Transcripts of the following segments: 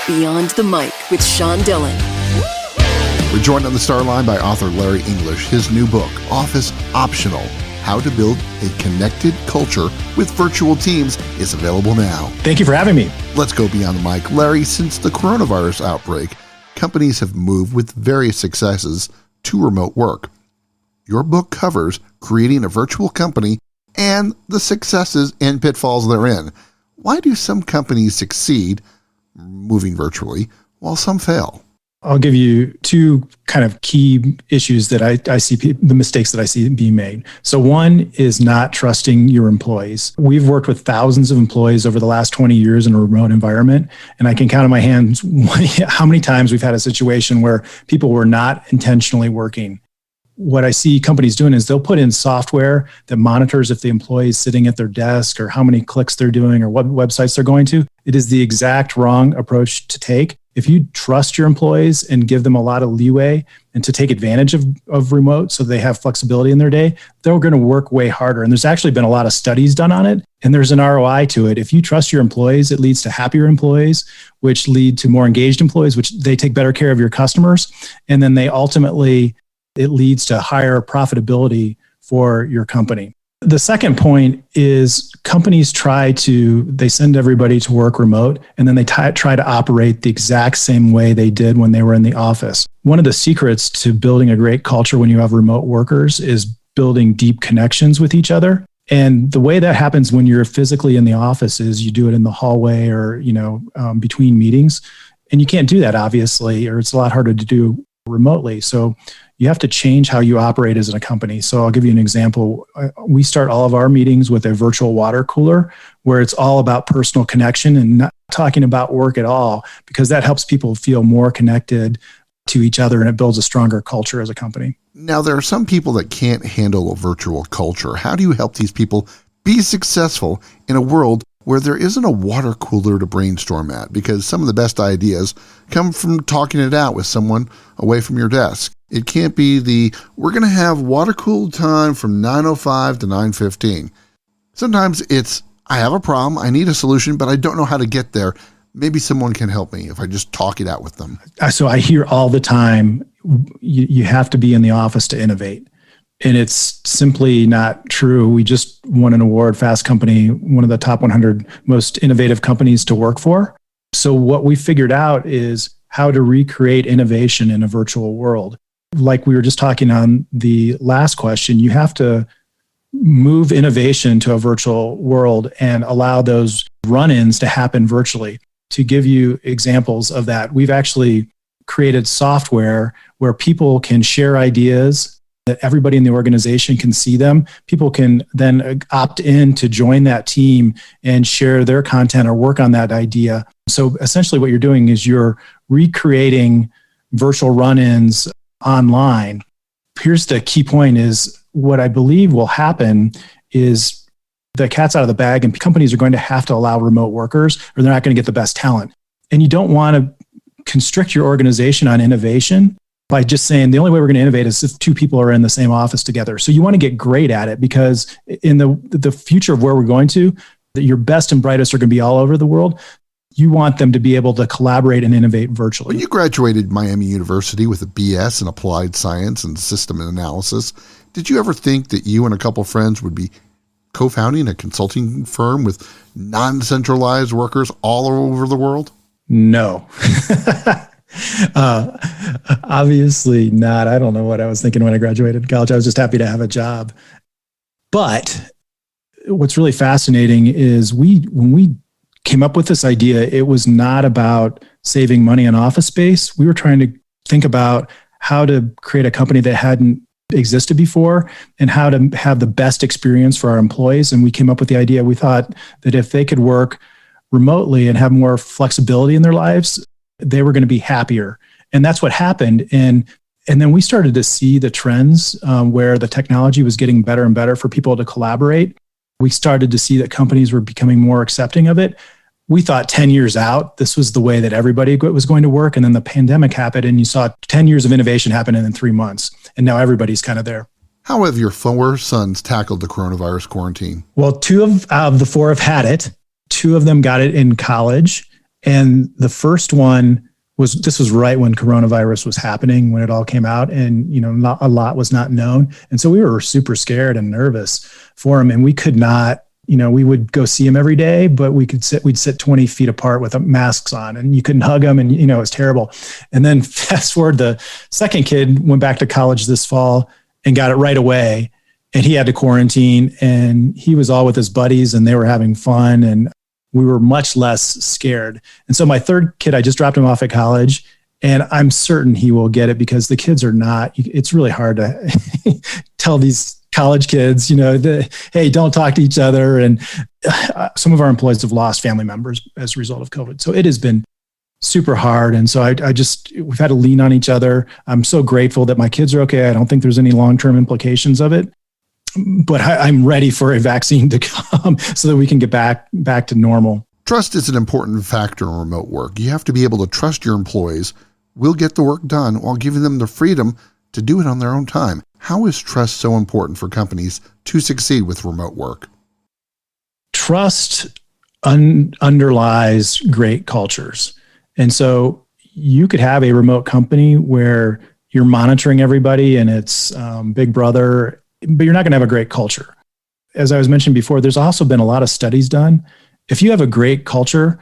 Beyond the Mic with Sean Dillon. We're joined on the star line by author Larry English. His new book, Office Optional: How to Build a Connected Culture with Virtual Teams, is available now. Thank you for having me. Let's go beyond the mic. Larry, since the coronavirus outbreak, companies have moved with various successes to remote work. Your book covers creating a virtual company and the successes and pitfalls therein. Why do some companies succeed moving virtually while some fail? I'll give you two kind of key issues that I see, the mistakes that I see being made. So one is not trusting your employees. We've worked with thousands of employees over the last 20 years in a remote environment, and I can count on my hands how many times we've had a situation where people were not intentionally working. What I see companies doing is they'll put in software that monitors if the employee is sitting at their desk or how many clicks they're doing or what websites they're going to. It is the exact wrong approach to take. If you trust your employees and give them a lot of leeway and to take advantage of remote so they have flexibility in their day, they're going to work way harder. And there's actually been a lot of studies done on it, and there's an ROI to it. If you trust your employees, it leads to happier employees, which lead to more engaged employees, which they take better care of your customers. And then it leads to higher profitability for your company. The second point is companies they send everybody to work remote, and then they try to operate the exact same way they did when they were in the office. One of the secrets to building a great culture when you have remote workers is building deep connections with each other. And the way that happens when you're physically in the office is you do it in the hallway or, between meetings. And you can't do that, obviously, or it's a lot harder to do remotely. So you have to change how you operate as a company. So I'll give you an example. We start all of our meetings with a virtual water cooler where it's all about personal connection and not talking about work at all, because that helps people feel more connected to each other and it builds a stronger culture as a company. Now, there are some people that can't handle a virtual culture. How do you help these people be successful in a world where there isn't a water cooler to brainstorm at? Because some of the best ideas come from talking it out with someone away from your desk. It can't be we're going to have water-cooled time from 9:05 to 9:15. Sometimes it's, I have a problem, I need a solution, but I don't know how to get there. Maybe someone can help me if I just talk it out with them. So I hear all the time, you have to be in the office to innovate. And it's simply not true. We just won an award, Fast Company, one of the top 100 most innovative companies to work for. So what we figured out is how to recreate innovation in a virtual world. Like we were just talking on the last question, you have to move innovation to a virtual world and allow those run-ins to happen virtually. To give you examples of that, we've actually created software where people can share ideas, that everybody in the organization can see them. People can then opt in to join that team and share their content or work on that idea. So essentially what you're doing is you're recreating virtual run-ins online. Here's the key point is what I believe will happen is the cat's out of the bag and companies are going to have to allow remote workers or they're not going to get the best talent. And you don't want to constrict your organization on innovation by just saying the only way we're going to innovate is if two people are in the same office together. So you want to get great at it, because in the future of where we're going to, that your best and brightest are going to be all over the world. You want them to be able to collaborate and innovate virtually. When you graduated Miami University with a BS in applied science and system analysis, did you ever think that you and a couple friends would be co-founding a consulting firm with non-centralized workers all over the world? No. Obviously not. I don't know what I was thinking when I graduated college. I was just happy to have a job. But what's really fascinating is when we came up with this idea, it was not about saving money on office space. We were trying to think about how to create a company that hadn't existed before and how to have the best experience for our employees. And we came up with the idea. We thought that if they could work remotely and have more flexibility in their lives, they were going to be happier. And that's what happened. And then we started to see the trends where the technology was getting better and better for people to collaborate. We started to see that companies were becoming more accepting of it. We thought 10 years out, this was the way that everybody was going to work. And then the pandemic happened and you saw 10 years of innovation happen in 3 months. And now everybody's kind of there. How have your 4 sons tackled the coronavirus quarantine? Well, 2 of the 4 have had it. 2 of them got it in college. And the first one this was right when coronavirus was happening, when it all came out, and not a lot was not known. And so we were super scared and nervous for him, and we could not, we would go see him every day, but we'd sit 20 feet apart with masks on, and you couldn't hug him, and it was terrible. And then fast forward, the second kid went back to college this fall and got it right away, and he had to quarantine, and he was all with his buddies, and they were having fun, and we were much less scared. And so my third kid, I just dropped him off at college, and I'm certain he will get it, because the kids are not, it's really hard to tell these college kids, hey, don't talk to each other. And some of our employees have lost family members as a result of COVID. So it has been super hard. And so we've had to lean on each other. I'm so grateful that my kids are okay. I don't think there's any long-term implications of it. But I'm ready for a vaccine to come so that we can get back to normal. Trust is an important factor in remote work. You have to be able to trust your employees will get the work done while giving them the freedom to do it on their own time. How is trust so important for companies to succeed with remote work? Trust underlies great cultures. And so you could have a remote company where you're monitoring everybody and it's Big Brother, but you're not going to have a great culture. As I was mentioned before, there's also been a lot of studies done. If you have a great culture,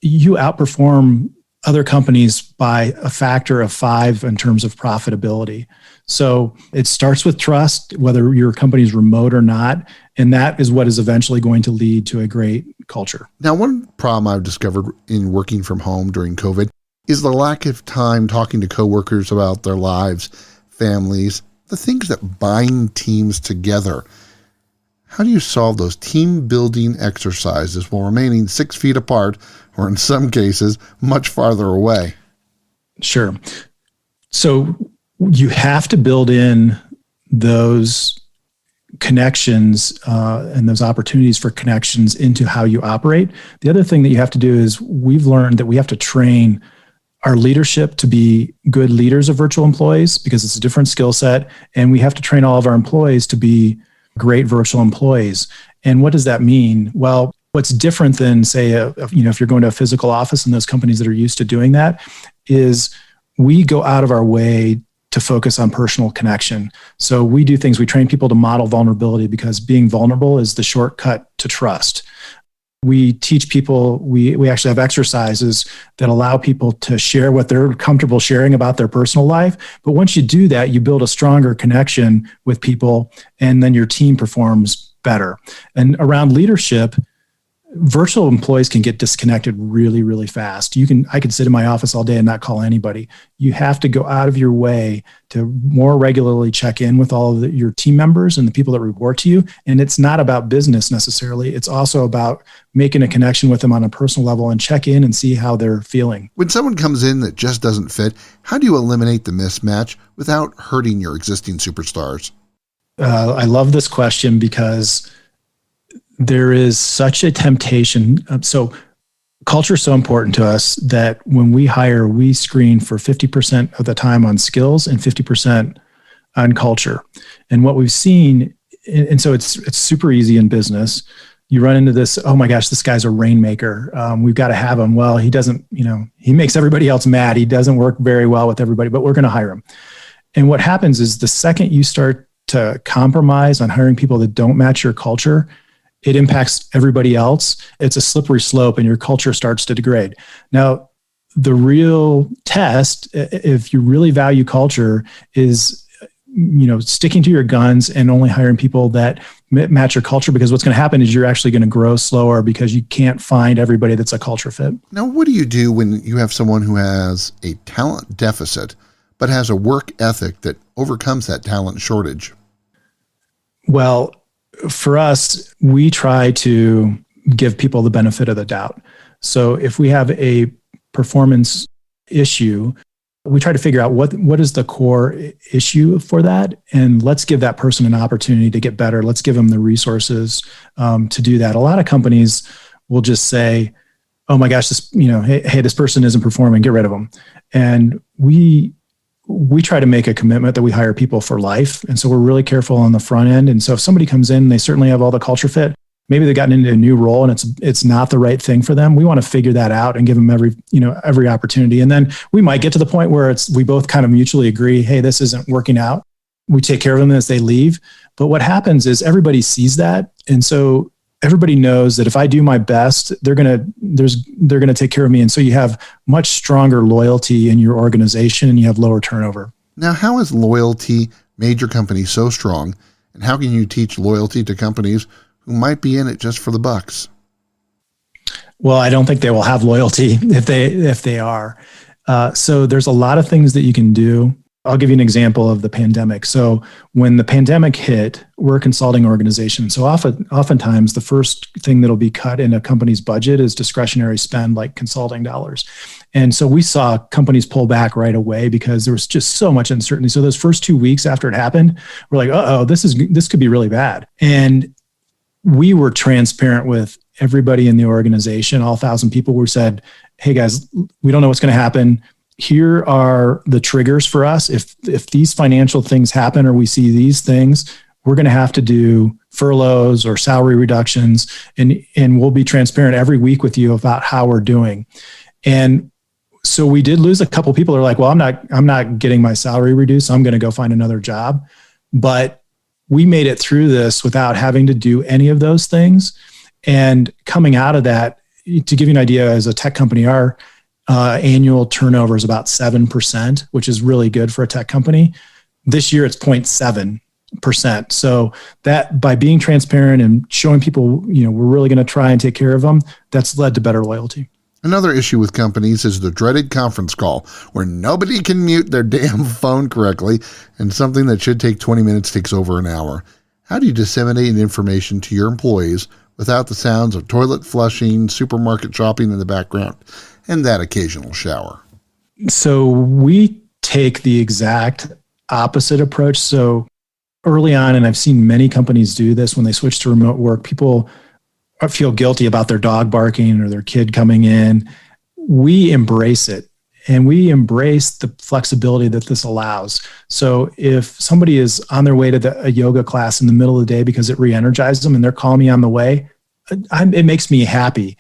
you outperform other companies by a factor of 5 in terms of profitability. So it starts with trust, whether your company is remote or not, and that is what is eventually going to lead to a great culture. Now, one problem I've discovered in working from home during COVID is the lack of time talking to coworkers about their lives, families, the things that bind teams together. How do you solve those team building exercises while remaining 6 feet apart, or in some cases, much farther away? Sure. So you have to build in those connections and those opportunities for connections into how you operate. The other thing that you have to do is we've learned that we have to train our leadership to be good leaders of virtual employees, because it's a different skill set. And we have to train all of our employees to be great virtual employees. And what does that mean? Well, what's different than, say, if you're going to a physical office, and those companies that are used to doing that, is we go out of our way to focus on personal connection. So we do things, we train people to model vulnerability, because being vulnerable is the shortcut to trust. We teach people, we actually have exercises that allow people to share what they're comfortable sharing about their personal life. But once you do that, you build a stronger connection with people, and then your team performs better. And around leadership, virtual employees can get disconnected really, really fast. I could sit in my office all day and not call anybody. You have to go out of your way to more regularly check in with all of your team members and the people that report to you. And it's not about business necessarily. It's also about making a connection with them on a personal level and check in and see how they're feeling. When someone comes in that just doesn't fit, how do you eliminate the mismatch without hurting your existing superstars? I love this question, because there is such a temptation. So culture is so important to us that when we hire, we screen for 50% of the time on skills and 50% on culture. And what we've seen, and so it's super easy in business. You run into this, oh my gosh, this guy's a rainmaker. We've got to have him. Well, he doesn't, he makes everybody else mad. He doesn't work very well with everybody, but we're going to hire him. And what happens is the second you start to compromise on hiring people that don't match your culture, it impacts everybody else. It's a slippery slope, and your culture starts to degrade. Now, the real test, if you really value culture, is sticking to your guns and only hiring people that match your culture, because what's going to happen is you're actually going to grow slower, because you can't find everybody that's a culture fit. Now, what do you do when you have someone who has a talent deficit but has a work ethic that overcomes that talent shortage? Well, for us, we try to give people the benefit of the doubt. So if we have a performance issue, we try to figure out what is the core issue for that, and let's give that person an opportunity to get better. Let's give them the resources to do that. A lot of companies will just say, "Oh my gosh, hey, this person isn't performing. Get rid of them." And we try to make a commitment that we hire people for life. And so we're really careful on the front end. And so if somebody comes in, they certainly have all the culture fit, maybe they've gotten into a new role and it's not the right thing for them. We want to figure that out and give them every opportunity. And then we might get to the point where we both kind of mutually agree, hey, this isn't working out. We take care of them as they leave. But what happens is everybody sees that. And so everybody knows that if I do my best, they're going to take care of me. And so you have much stronger loyalty in your organization and you have lower turnover. Now, how has loyalty made your company so strong? And how can you teach loyalty to companies who might be in it just for the bucks? Well, I don't think they will have loyalty if they are. So there's a lot of things that you can do. I'll give you an example of the pandemic. So when the pandemic hit, we're a consulting organization. So oftentimes the first thing that'll be cut in a company's budget is discretionary spend, like consulting dollars. And so we saw companies pull back right away because there was just so much uncertainty. So those first 2 weeks after it happened, we're like, this could be really bad. And we were transparent with everybody in the organization, all 1,000 people. We said, hey guys, we don't know what's going to happen. Here are the triggers for us. If these financial things happen or we see these things, we're going to have to do furloughs or salary reductions, and we'll be transparent every week with you about how we're doing. And so we did lose a couple people who are like, well, I'm not getting my salary reduced, so I'm going to go find another job. But we made it through this without having to do any of those things. And coming out of that, to give you an idea, as a tech company, our annual turnover is about 7%, which is really good for a tech company. This year it's 0.7%. So that by being transparent and showing people, we're really going to try and take care of them, that's led to better loyalty. Another issue with companies is the dreaded conference call where nobody can mute their damn phone correctly and something that should take 20 minutes takes over an hour. How do you disseminate information to your employees without the sounds of toilet flushing, supermarket shopping in the background, and that occasional shower? So we take the exact opposite approach. So early on, and I've seen many companies do this when they switch to remote work, people feel guilty about their dog barking or their kid coming in. We embrace it, and we embrace the flexibility that this allows. So if somebody is on their way to a yoga class in the middle of the day because it re-energizes them and they're calling me on the way, it makes me happy.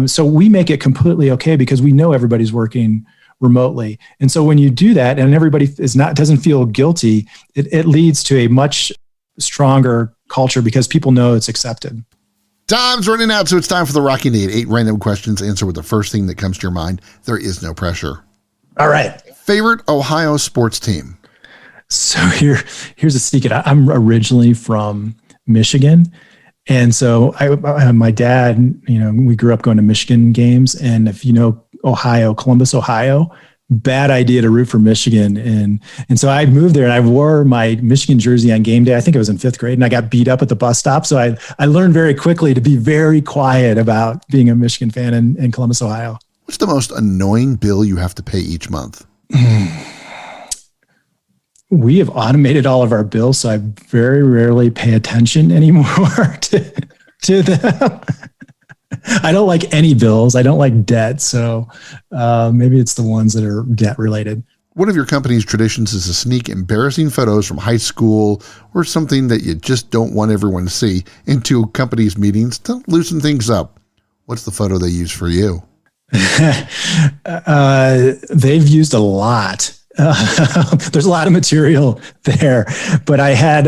So we make it completely okay because we know everybody's working remotely. And so when you do that and everybody doesn't feel guilty, it leads to a much stronger culture because people know it's accepted. Time's running out, so it's time for the Rocky Need. 8 random questions. Answer with the first thing that comes to your mind. There is no pressure. All right. Favorite Ohio sports team? So here's a secret. I'm originally from Michigan. And so my dad, we grew up going to Michigan games. And if you know Ohio, Columbus, Ohio, bad idea to root for Michigan. And so I moved there and I wore my Michigan jersey on game day. I think it was in 5th grade, and I got beat up at the bus stop. So I learned very quickly to be very quiet about being a Michigan fan in Columbus, Ohio. What's the most annoying bill you have to pay each month? We have automated all of our bills, so I very rarely pay attention anymore to them. I don't like any bills. I don't like debt. So maybe it's the ones that are debt related. One of your company's traditions is to sneak embarrassing photos from high school or something that you just don't want everyone to see into company's meetings to loosen things up. What's the photo they use for you? They've used a lot. There's a lot of material there, but I had,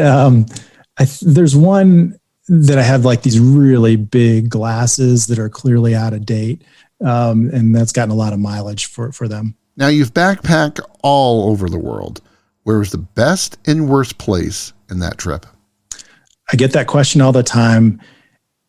there's one that I have like these really big glasses that are clearly out of date. And that's gotten a lot of mileage for them. Now you've backpacked all over the world. Where was the best and worst place in that trip? I get that question all the time.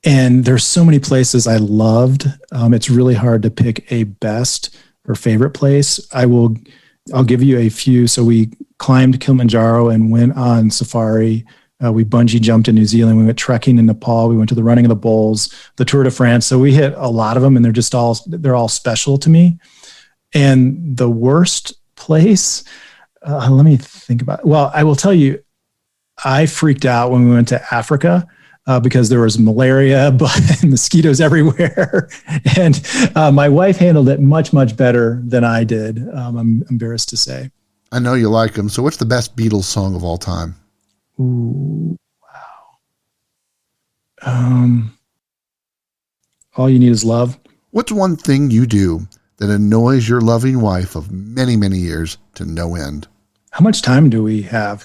And there's so many places I loved. It's really hard to pick a best or favorite place. I'll give you a few. So we climbed Kilimanjaro and went on safari. We bungee jumped in New Zealand. We went trekking in Nepal. We went to the running of the bulls, the Tour de France. So we hit a lot of them, and they're all special to me. And the worst place, let me think about it. Well, I will tell you, I freaked out when we went to Africa because there was malaria, and mosquitoes everywhere. And my wife handled it much, much better than I did. I'm embarrassed to say. I know you like them. So what's the best Beatles song of all time? Ooh, wow. All you need is love. What's one thing you do that annoys your loving wife of many, many years to no end? How much time do we have?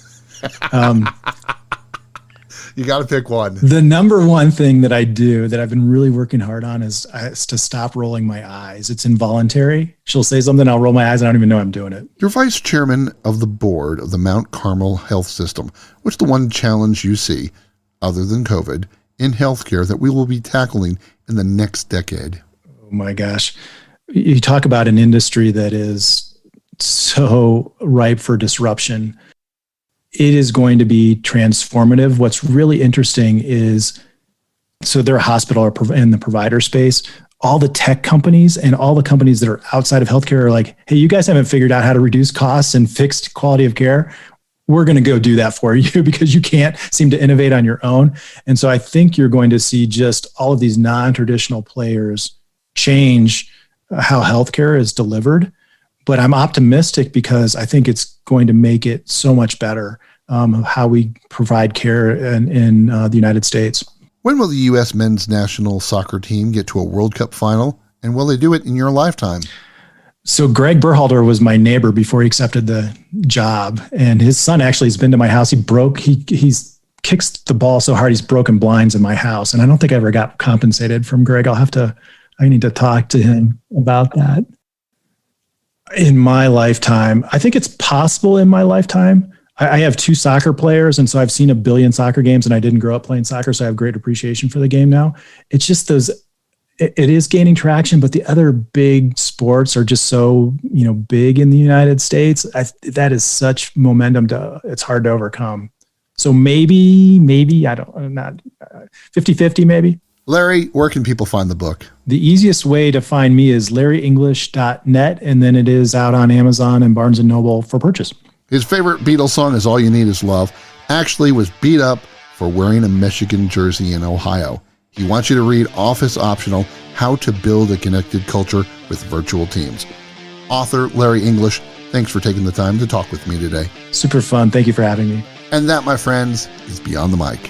You got to pick one. The number one thing that I do that I've been really working hard on is to stop rolling my eyes. It's involuntary. She'll say something, I'll roll my eyes, and I don't even know I'm doing it. You're vice chairman of the board of the Mount Carmel Health System. What's the one challenge you see, other than COVID, in healthcare that we will be tackling in the next decade? Oh my gosh. You talk about an industry that is so ripe for disruption. It is going to be transformative. What's really interesting is, so they're a hospital or in the provider space. All the tech companies and all the companies that are outside of healthcare are like, hey, you guys haven't figured out how to reduce costs and fix quality of care. We're going to go do that for you because you can't seem to innovate on your own. And so I think you're going to see just all of these non-traditional players change how healthcare is delivered. But I'm optimistic because I think it's going to make it so much better how we provide care in the United States. When will the U.S. men's national soccer team get to a World Cup final? And will they do it in your lifetime? So Greg Berhalter was my neighbor before he accepted the job. And his son actually has been to my house. He's kicks the ball so hard he's broken blinds in my house. And I don't think I ever got compensated from Greg. I need to talk to him about that. In my lifetime, I think it's possible in my lifetime. I have two soccer players, and so I've seen 1 billion soccer games, and I didn't grow up playing soccer, so I have great appreciation for the game now. It's just it is gaining traction, but the other big sports are just so, big in the United States. That is such momentum it's hard to overcome. So maybe, I'm not 50-50 maybe. Larry, where can people find the book? The easiest way to find me is larryenglish.net, and then it is out on Amazon and Barnes & Noble for purchase. His favorite Beatles song is All You Need Is Love. Actually was beat up for wearing a Michigan jersey in Ohio. He wants you to read Office Optional, How to Build a Connected Culture with Virtual Teams. Author Larry English, thanks for taking the time to talk with me today. Super fun. Thank you for having me. And that, my friends, is Beyond the Mic.